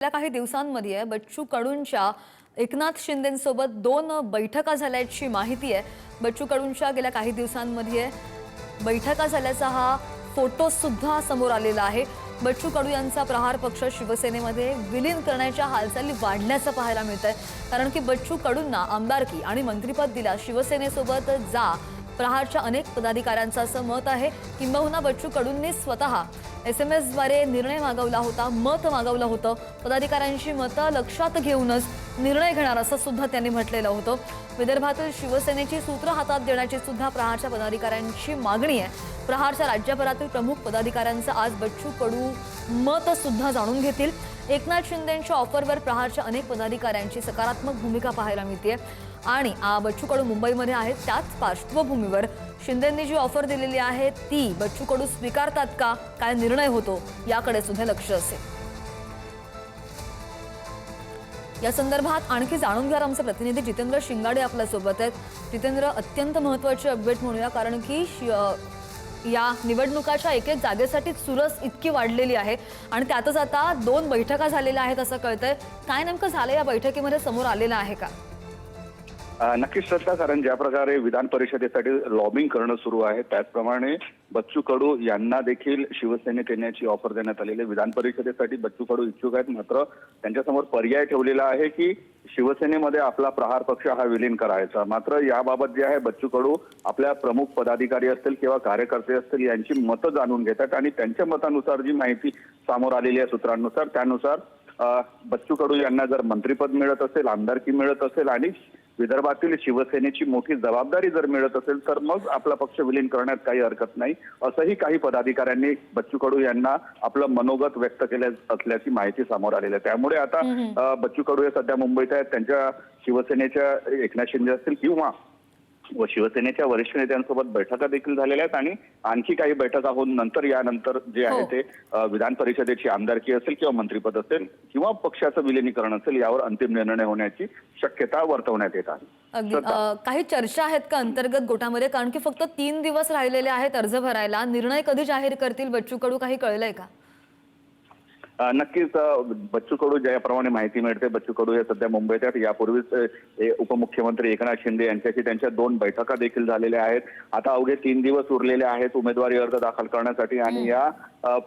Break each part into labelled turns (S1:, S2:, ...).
S1: गेल्या काही दिवसांमध्ये बच्चू कडूंच्या एकनाथ शिंदेंसोबत 2 बैठका झाल्याची माहिती आहे। बच्चू कडूंच्या गेल्या काही दिवसांमध्ये बैठका झाल्याचा हा फोटो सुद्धा समोर आलेला आहे। बच्चू कडू यांचा प्रहार पक्ष शिवसेनेमध्ये विलीन करण्याच्या हालचाली वाढल्याचं पाहायला मिळतंय, कारण की बच्चू कडूंना आमदारकी आणि मंत्रिपद दिला शिवसेनेसोबत जा प्रहारच्या अनेक पदाधिकाऱ्यांचं असं मत आहे। किंबहुना बच्चू कडूंनी स्वतः SMS द्वारे निर्णय मागवला होता, मत मागवलं होतं। पदाधिकाऱ्यांची मतं लक्षात घेऊनच निर्णय घेणार असं सुद्धा त्यांनी म्हटलेलं होतं। विदर्भातील शिवसेनेची सूत्र हातात देण्याची सुद्धा प्रहारच्या पदाधिकाऱ्यांची मागणी आहे। प्रहारच्या राज्यभरातील प्रमुख पदाधिकाऱ्यांचं आज बच्चू कडू मत सुद्धा जाणून घेतील। एकनाथ शिंदेंच्या ऑफरवर प्रहारच्या अनेक पदाधिकाऱ्यांची सकारात्मक भूमिका पाहायला मिळते आणि बच्चू कडू मुंबईमध्ये आहेत। त्याच पार्श्वभूमीवर शिंदेंनी जी ऑफर दिलेली आहे ती बच्चू कडू स्वीकारतात का, काय निर्णय होतो याकडे सुद्धा लक्ष असेल। या संदर्भात आणखी जाणून घ्या आमचे प्रतिनिधी जितेंद्र शिंगाडे आपल्या सोबत आहेत। जितेंद्र, अत्यंत महत्त्वाची अपडेट म्हणूया, कारण की या निवडणुकाच्या एक जागेसाठी चुरस इतकी वाढलेली आहे आणि त्यातच आता 2 बैठका झालेल्या आहेत असं कळतंय। काय नेमकं झालं या बैठकीमध्ये, समोर आलेलं आहे का?
S2: नक्कीच श्रद्धा, कारण ज्या प्रकारे विधान परिषदेसाठी लॉबिंग करणं सुरू आहे त्याचप्रमाणे बच्चू कडू यांना देखील शिवसेनेत येण्याची ऑफर देण्यात आलेली आहे। विधान परिषदेसाठी बच्चू कडू इच्छुक आहेत, मात्र त्यांच्यासमोर पर्याय ठेवलेला आहे की शिवसेनेमध्ये आपला प्रहार पक्ष हा विलीन करायचा। मात्र याबाबत जे आहे बच्चू कडू आपल्या प्रमुख पदाधिकारी असतील किंवा कार्यकर्ते असतील यांची मतं जाणून घेतात आणि त्यांच्या मतानुसार जी माहिती समोर आलेली आहे सूत्रांनुसार, त्यानुसार बच्चू कडू यांना जर मंत्रिपद मिळत असेल, आमदारकी मिळत असेल आणि विदर्भातील शिवसेनेची मोठी जबाबदारी जर मिळत असेल तर मग आपला पक्ष विलीन करण्यात काही हरकत नाही, असंही काही पदाधिकाऱ्यांनी बच्चू कडू यांना आपलं मनोगत व्यक्त केलं असल्याची माहिती समोर आलेली आहे। त्यामुळे आता बच्चू कडू हे सध्या मुंबईत आहेत। त्यांच्या शिवसेनेच्या एकनाथ शिंदे असतील किंवा शिवसेनेच्या वरिष्ठ नेत्यांसोबत बैठका देखील झालेल्या आहेत आणि आणखी काही बैठका होऊन नंतर यानंतर जे आहे ते विधान परिषदेची आमदारकी असेल किंवा मंत्रिपद असेल किंवा पक्षाचं विलिनीकरण असेल यावर अंतिम निर्णय होण्याची शक्यता वर्तवण्यात येत आहे।
S1: अगदी काही चर्चा आहेत का अंतर्गत गोटामध्ये, कारण की फक्त 3 दिवस राहिलेले आहेत अर्ज भरायला, निर्णय कधी जाहीर करतील बच्चू कडू, काही कळलंय का?
S2: नक्कीच बच्चू कडू ज्याप्रमाणे माहिती मिळते, बच्चू कडू हे सध्या मुंबईत आहेत। यापूर्वीच उपमुख्यमंत्री एकनाथ शिंदे यांच्याशी त्यांच्या 2 बैठका देखील झालेल्या आहेत। आता अवघे 3 दिवस उरलेले आहेत उमेदवारी अर्ज दाखल करण्यासाठी आणि या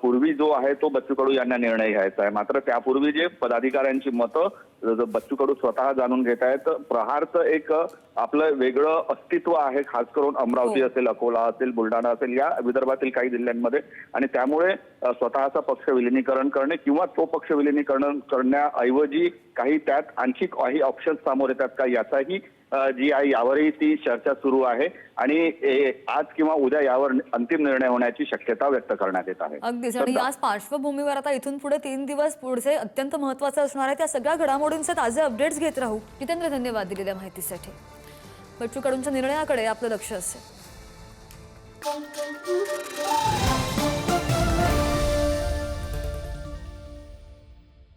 S2: पूर्वी जो आहे तो बच्चू कडू यांना निर्णय घ्यायचा आहे। मात्र त्यापूर्वी जे पदाधिकाऱ्यांची मतं बच्चू कडू स्वतः जाणून घेत आहेत। प्रहारचं एक आपलं वेगळं अस्तित्व आहे, खास करून अमरावती असेल, अकोला असेल, बुलढाणा असेल या विदर्भातील काही जिल्ह्यांमध्ये, आणि त्यामुळे स्वतःचा पक्ष विलिनीकरण करणे किंवा तो पक्ष विलिनीकरण करण्याऐवजी काही त्यात आणखी काही ऑप्शन्स समोर येतात का याचाही जी आहे यावरही ती चर्चा सुरू आहे आणि आज किंवा उद्या यावर अंतिम निर्णय होण्याची शक्यता व्यक्त करण्यात येत आहे।
S1: अगदीच, आणि याच पार्श्वभूमीवर आता इथून पुढे 3 दिवस पुढचे अत्यंत महत्त्वाचे असणार आहे। त्या सगळ्या घडामोडींचे ताजे अपडेट्स घेत राहू। जितेंद्र, धन्यवाद दिलेल्या माहितीसाठी। बच्चू कडूंच्या निर्णयाकडे आपलं लक्ष असेल।